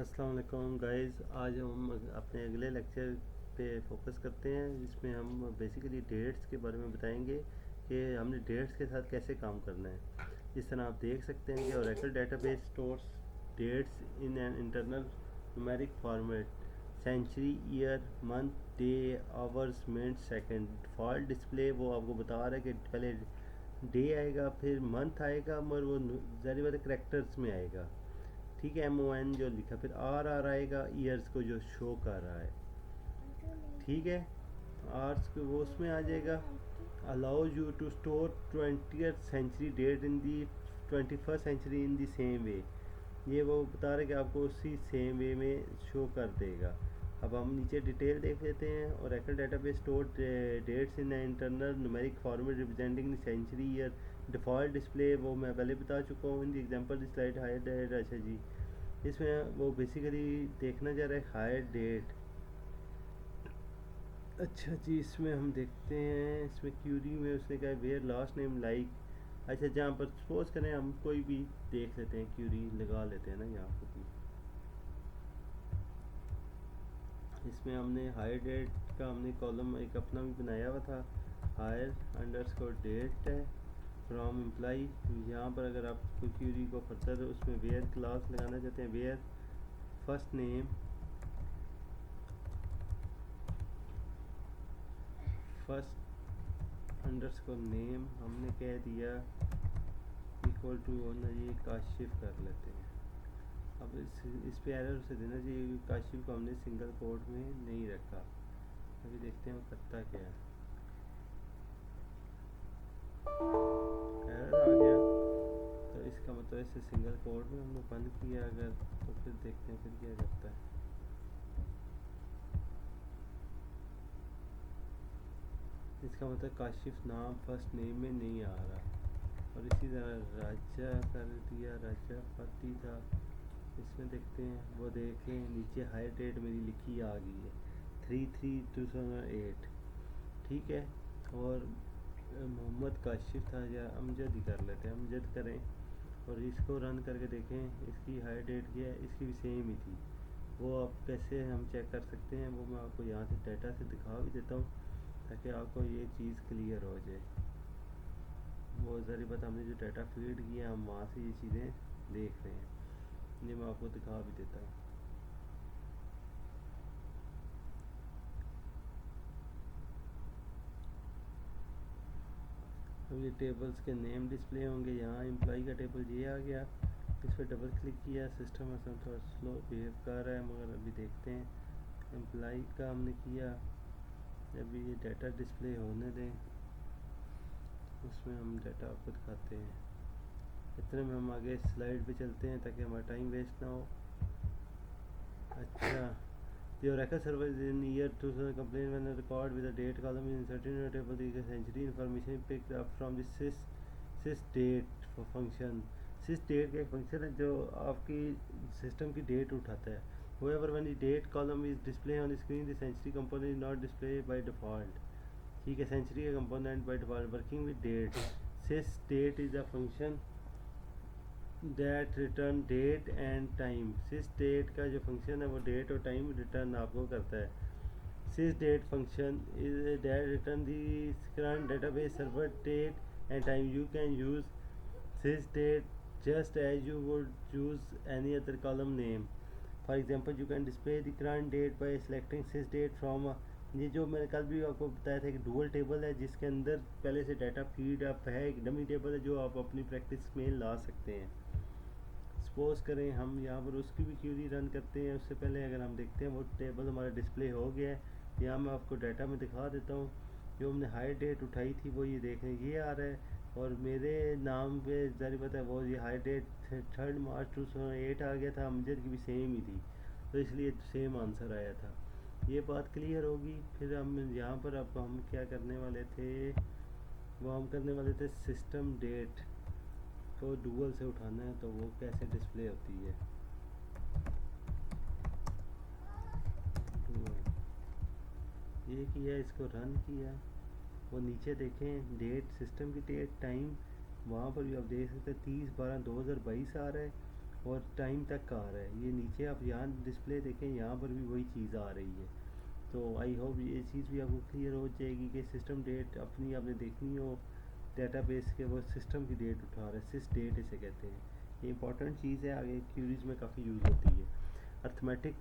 अस्सलाम वालेकुम गाइस। आज हम अपने अगले लेक्चर पे फोकस करते हैं, जिसमें हम बेसिकली डेट्स के बारे में बताएंगे कि हमने डेट्स के साथ कैसे काम करना है। इस तरह आप देख सकते हैं कि Oracle database stores dates in an internal numeric format, century, year, month, day, hours, minute, second. Default display वो आपको बता रहा है कि पहले डे आएगा, फिर मंथ आएगा, मगर वो ज़ाहिर बात है करैक्टर्स में आएगा। ठीक है, MON जो लिखा, फिर आर आएगा ईयर्स को जो शो कर रहा है। ठीक है, आर्स को वो उसमें आ जाएगा। Allows you to store 20th century date in the 21st century in the same way. ये वो बता रहे कि आपको उसी सेम वे में शो कर देगा। अब हम नीचे डिटेल देख लेते हैं। और Oracle database store dates in internal numeric format representing century year. Default display वो मैं पहले बता चुका हूँ in the example slide hire date. अच्छा जी, इसमें वो बेसिकली देखना जा रहा है हायर डेट। अच्छा जी, इसमें हम देखते हैं, इसमें क्यूरी में उसने कहा वेयर लास्ट नेम लाइक। अच्छा, जहाँ पर सपोज करें हम कोई भी देख लेते हैं, क्यूरी लगा लेते हैं ना यहाँ पर भी। इसमें हमने हायर डेट का हमने कॉलम एक अपना भी बनाया हुआ था। हायर अंडरस्कोर डेट है फ्रॉम एम्प्लाई। यहाँ पर अगर आप कोई क्यूरी को फर्दर उसमें वेयर क्लास लगाना चाहते हैं, where first name, first underscore name हमने कह दिया इक्वल टू होना ये काशिफ कर लेते हैं। अब इस पे एरर से देना चाहिए, काशिफ को हमने सिंगल कोड में नहीं रखा। अभी देखते हैं वो करता क्या है। एरर आ गया, तो इसका मतलब इसे सिंगल कोड में हमने बंद किया अगर, तो फिर देखते हैं फिर क्या करता है। इसका मतलब काशिफ नाम फर्स्ट नेम में नहीं आ रहा। और इसी तरह राजा कर दिया, राजा फती था। इसमें देखते हैं, वो देखें नीचे हाई डेट मेरी लिखी आ गई है 3/3/2008। ठीक है, और मोहम्मद काशिफ था, या अमजद ही कर लेते हैं, अमजद करें और इसको रन करके देखें। इसकी हाई डेट क्या है, इसकी भी सेम ही थी। वो आप कैसे हम चेक कर सकते हैं, वो मैं आपको यहाँ से डाटा से दिखा भी देता हूँ ताकि आपको ये चीज़ क्लियर हो जाए। वो ज़री बात, हमने जो डाटा फीड किया हम वहाँ से ये चीज़ें देख रहे हैं। ये मैं आपको दिखा भी देता हूँ। अब ये टेबल्स के नेम डिस्प्ले होंगे। यहाँ एम्प्लॉई का टेबल ये आ गया, इस पर डबल क्लिक किया। सिस्टम असल थोड़ा स्लो बिहेव कर रहा है, मगर अभी देखते हैं। एम्प्लॉई का हमने किया, जब ये डाटा डिस्प्ले होने दें, उसमें हम डाटा आपको दिखाते हैं। इतने में हम आगे स्लाइड पे चलते हैं ताकि हमारा टाइम वेस्ट ना हो। अच्छा, the Oracle server is in year 2000 complain when a record with a date column is inserted in a table. The century information picked up from the sysdate function. sysdate का एक function है जो आपकी system की date उठाता है। However, when the date column is displayed on the screen, the century component is not displayed by default. ठीक है, century का component by default working with dates. sysdate is a function that return date and time. Sysdate का जो function है वो date और time return आपको करता है। Sysdate function is that return the current database server date and time. You can use sysdate just as you would use any other column name. For example, you can display the current date by selecting sysdate from ये जो मैंने कल भी आपको बताया था कि dual table है जिसके अंदर पहले से डाटा फीड अप है। एक डमी टेबल है जो आप अपनी प्रैक्टिस में ला सकते हैं। सपोज करें हम यहाँ पर उसकी भी क्यूरी रन करते हैं, उससे पहले अगर हम देखते हैं वो टेबल हमारा डिस्प्ले हो गया है। यहाँ मैं आपको डाटा में दिखा देता हूँ। जो हमने हाई डेट उठाई थी वो ये देखें, ये आ रहा है। और मेरे नाम पे जारी पता है वो ये हाई डेट 3 मार्च 2008 आ गया था। अमजद की भी सेम ही थी, तो इसलिए सेम आंसर आया था। ये बात क्लियर होगी। फिर हम यहाँ पर अब हम क्या करने वाले थे, वो हम करने वाले थे सिस्टम डेट को डुअल से उठाना है, तो वो कैसे डिस्प्ले होती है। डुअल ये किया, इसको रन किया। वो नीचे देखें डेट, सिस्टम की डेट, टाइम, वहाँ पर भी आप देख सकते हैं 30/12/2022 आ रहा है। और टाइम तक का आ रहा है। ये नीचे आप यहाँ डिस्प्ले देखें, यहाँ पर भी वही चीज़ आ रही है। तो आई होप ये चीज़ भी आपको क्लियर हो जाएगी कि सिस्टम डेट अपनी आपने देखनी हो डेटाबेस के, वो सिस्टम की डेट उठा रहा है, सिस डेट इसे कहते हैं। ये इंपॉर्टेंट चीज़ है, आगे क्यूरीज में काफ़ी यूज़ होती है। अर्थमेटिक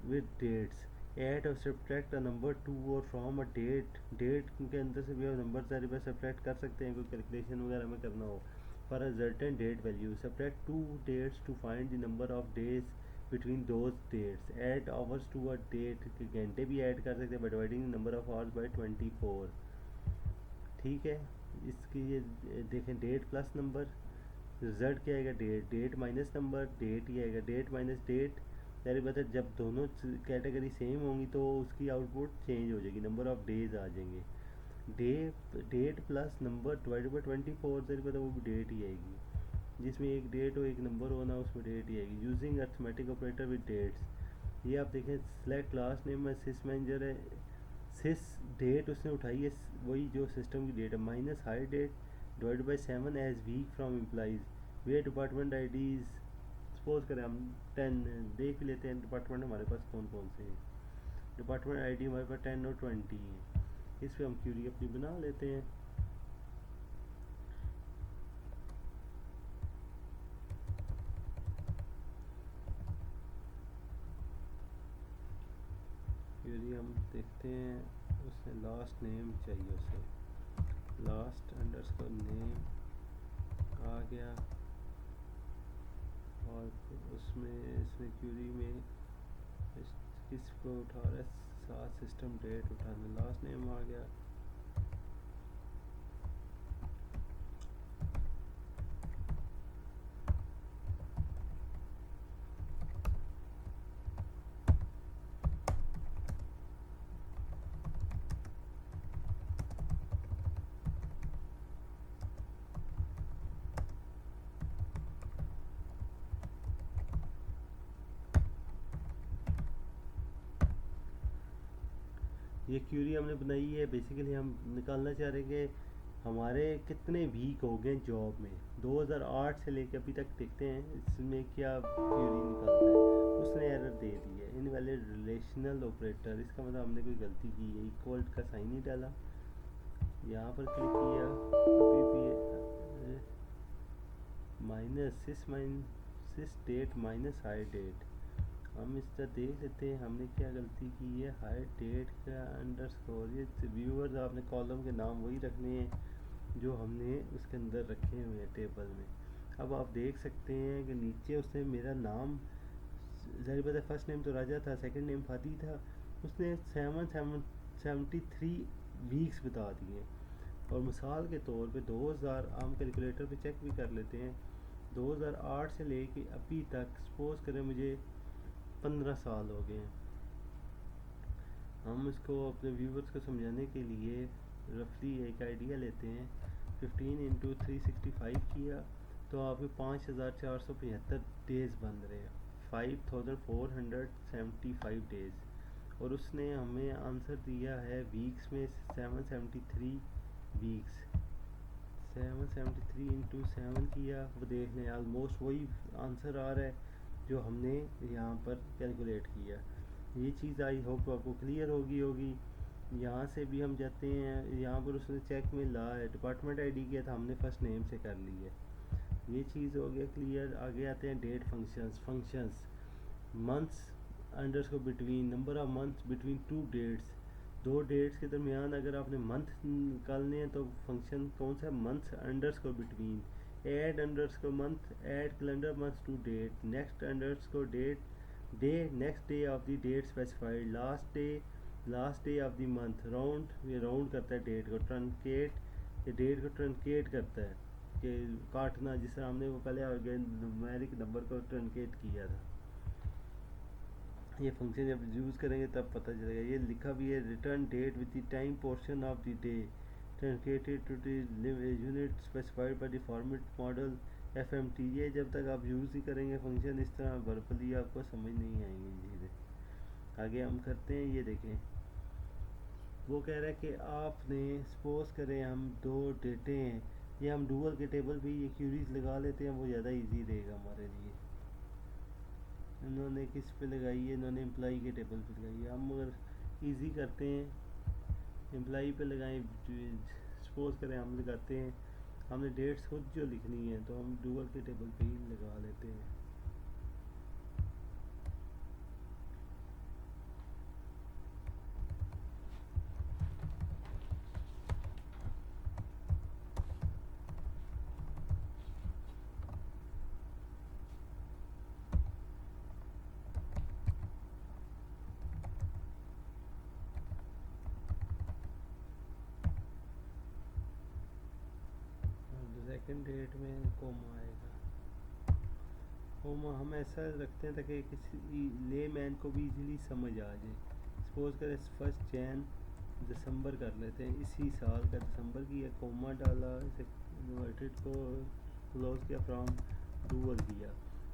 विद डेट्स, ऐड और सब्ट्रैक्ट अ नंबर टू और फ्रॉम अ डेट, डेट के अंदर से भी आप नंबर सारे पर सब्ट्रैक्ट कर सकते हैं, कोई कैलकुलेशन वगैरह में करना हो। For a certain date value subtract two dates to find the number of days between those dates, add hours to a date, के घंटे भी ऐड कर सकते हैं by dividing number of hours by 24। ठीक है, इसकी ये देखें, डेट प्लस नंबर, रिजल्ट क्या आएगा, date, date minus number, date ही आएगा, डेट माइनस डेट। यानी मतलब जब दोनों कैटेगरी सेम होंगी तो उसकी आउटपुट चेंज हो जाएगी, नंबर ऑफ डेज आ जाएंगे। Date plus number divided by 24, यानी मतलब वो भी डेट ही आएगी। जिसमें एक डेट हो एक नंबर हो ना, उसमें डेट ही आएगी। Using arithmetic operator with dates, ये आप देखें, सेलेक्ट क्लास नेम में सिस मैनेजर है, सिस डेट उसने उठाई है वही जो सिस्टम की डेट है, minus hire date divide by 7 as week from employees where department IDs. Suppose करें हम 10 देख लेते हैं डिपार्टमेंट हमारे पास कौन कौन से हैं। डिपार्टमेंट आईडी हमारे पास 10 और 20 है, इस पर हम क्यूरी अपनी बना लेते हैं। क्यूरी हम देखते हैं, उसने लास्ट नेम चाहिए, उसे लास्ट अंडरस्कोर नेम आ गया, और उसमें इसमें क्यूरी में किसको उठा रहा है, साथ सिस्टम डेट उठाना, लास्ट नेम आ गया। ये क्यूरी हमने बनाई है, बेसिकली हम निकालना चाह रहे हैं कि हमारे कितने वीक हो गए जॉब में, 2008 से लेकर अभी तक देखते हैं इसमें क्या क्यूरी निकलता है। उसने एरर दे दी है, इनवैलिड रिलेशनल ऑपरेटर, इसका मतलब हमने कोई गलती की है, इक्वल का साइन ही डाला, यहाँ पर क्लिक किया, अभी भी सिस डेट माइनस हाई डेट। हम इसका देख लेते हैं हमने क्या गलती की है, हाई डेट का अंडरस्कोर, ये व्यूअर्स आपने कॉलम के नाम वही रखने हैं जो हमने उसके अंदर रखे हुए हैं टेबल में। अब आप देख सकते हैं कि नीचे उसने मेरा नाम, ज़ाहिर बात है फर्स्ट नेम तो राजा था, सेकंड नेम फादी था, उसने 773 वीक्स बता दिए। और मिसाल के तौर पे 2000, हम कैलकुलेटर पे चेक भी कर लेते हैं, 2008 से लेके अभी तक सपोज करें मुझे 15 साल हो गए हैं। हम इसको अपने व्यूवर्स को समझाने के लिए रफली एक आइडिया लेते हैं, 15 इंटू 365 किया तो आपके 5475 डेज़ बन रहे हैं, 5475 डेज़। और उसने हमें आंसर दिया है वीक्स में 773 वीक्स, 773 इंटू 7 किया, वो देख लें ऑलमोस्ट वही आंसर आ रहा है जो हमने यहाँ पर कैलकुलेट किया। ये चीज़ आई होप आपको क्लियर होगी। यहाँ से भी हम जाते हैं, यहाँ पर उसने चेक में ला है, डिपार्टमेंट आईडी किया था हमने फर्स्ट नेम से कर ली है, ये चीज़ हो गया क्लियर। आगे आते हैं date functions, months underscore between, number of months between two dates, दो डेट्स के दरमियान अगर आपने मंथ निकालने हैं तो फंक्शन कौन सा, months underscore between, add underscore month, add calendar month to date, next underscore date day, next day of the date specified, last day of the month, round, ये राउंड करता है डेट को, truncate, ये date को truncate करता है कि काटना, जिस तरह हमने वो पहले न्यूमेरिक नंबर को ट्रंकेट किया था। ये फंक्शन जब यूज़ करेंगे तब पता चलेगा। ये लिखा भी है, return date with the time portion of the day truncated to the unit specified by the format model FMT. ये जब तक आप यूज़ ही करेंगे फंक्शन इस तरह वर्बली आपको समझ नहीं आएंगी चीज़ें। आगे हम करते हैं, ये देखें, वो कह रहा है कि आपने सपोज करें हम दो डेटे हैं, ये हम डुअल के टेबल पे ये क्यूरीज लगा लेते हैं, वो ज़्यादा इजी रहेगा हमारे लिए। इन्होंने किस पे लगाई है, इन्होंने एम्प्लॉई के टेबल पे लगाई है। हम अगर इजी करते हैं एम्प्लॉई पे लगाएं, सपोज करें हम लगाते हैं, हमने डेट्स खुद जो लिखनी है तो हम डूअल के टेबल पे ही लगा लेते हैं। सेकंड डेट में कोमा आएगा। कोमा हम ऐसा रखते हैं ताकि किसी ले मैन को भी इजीली समझ आ जाए। सपोज करें 1 जैन दिसंबर कर लेते हैं, इसी साल का दिसंबर की, कोमा डाला, इसे इन्वर्टेड को क्लोज किया, फ्रॉम डूअल किया।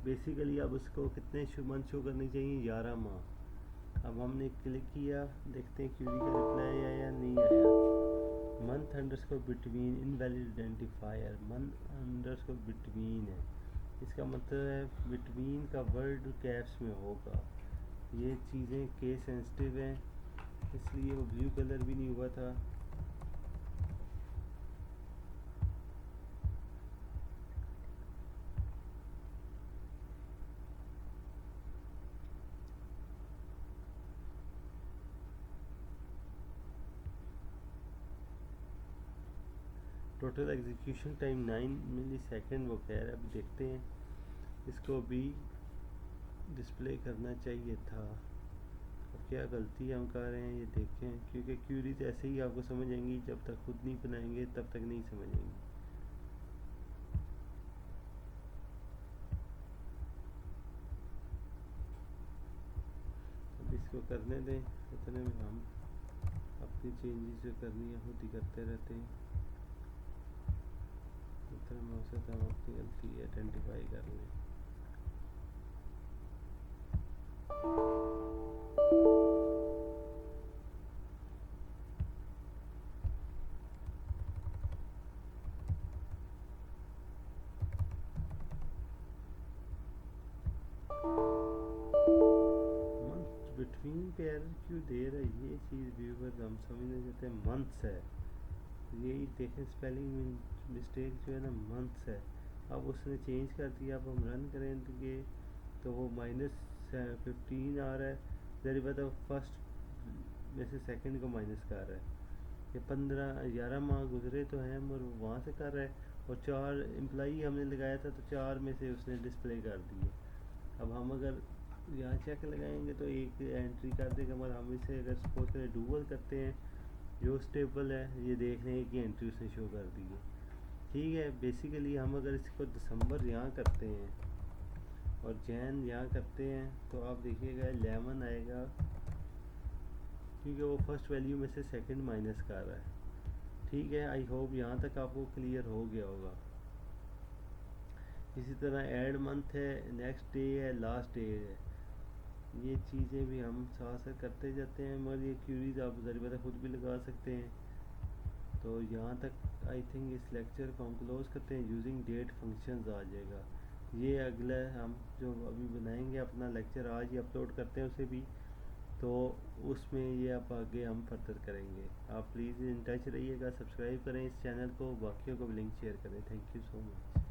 बेसिकली अब उसको कितने मंथ शो करने चाहिए, 11 माह। अब हमने क्लिक किया, देखते हैं क्यूरी का रिप्लाई आया या नहीं आया। Month underscore between invalid identifier, month underscore between है, इसका मतलब है बिटवीन का वर्ड कैप्स में होगा। ये चीज़ें केस सेंसिटिव हैं, इसलिए वो ब्लू कलर भी नहीं हुआ था। टोटल एग्जीक्यूशन टाइम 9 मिलीसेकंड वो कह रहा है। अभी देखते हैं, इसको भी डिस्प्ले करना चाहिए था। अब क्या गलती हम कर रहे हैं ये देखें, क्योंकि क्यूरीज ऐसे ही आपको समझ आएंगी, जब तक खुद नहीं बनाएंगे तब तक नहीं समझेंगे। अब इसको करने दें, इतने में हम अपनी चेंजेस जो करनी है खुद ही करते रहते हैं। इतना में हो सकता हम अपनी गलती आइडेंटिफाई कर लें। बिटवीन पे एरर क्यों दे रहा है, ये चीज़ व्यूवर हम समझना चाहते हैं। मंथ्स है, यही देखें स्पेलिंग मिस्टेक जो है ना, मंथ्स है। अब उसने चेंज कर दिया। अब हम रन करेंगे तो वो -15 आ रहा है, जरी बता फर्स्ट में से सेकंड को माइनस कर रहा है। ये 11 माह गुजरे तो हैं और वहाँ से कर रहा है, और 4 एम्प्लॉई हमने लगाया था तो 4 में से उसने डिस्प्ले कर दिए। अब हम अगर यहाँ चेक लगाएंगे तो एक एंट्री कर देगा, मगर हम इसे अगर सपोज करें डूअल करते हैं, जो स्टेबल है ये देख रहे हैं कि एंट्री उसने शो कर दी है। ठीक है, बेसिकली हम अगर इसको दिसंबर यहाँ करते हैं और जैन यहाँ करते हैं तो आप देखिएगा 11 आएगा, क्योंकि वो फर्स्ट वैल्यू में से सेकंड माइनस कर रहा है। ठीक है, आई होप यहाँ तक आपको क्लियर हो गया होगा। इसी तरह ऐड मंथ है, नेक्स्ट डे है, लास्ट डे है, ये चीज़ें भी हम साथ साथ करते जाते हैं। मगर ये क्यूरीज आप ज़रिए खुद भी लगा सकते हैं। तो यहाँ तक आई थिंक इस लेक्चर को हम क्लोज करते हैं। यूजिंग डेट फंक्शंस आ जाएगा, ये अगला हम जो अभी बनाएंगे अपना लेक्चर आज ही अपलोड करते हैं उसे भी, तो उसमें ये आप आगे हम फर्दर करेंगे। आप प्लीज़ इन टच रहिएगा, सब्सक्राइब करें इस चैनल को, बाकियों को भी लिंक शेयर करें। Thank you so much.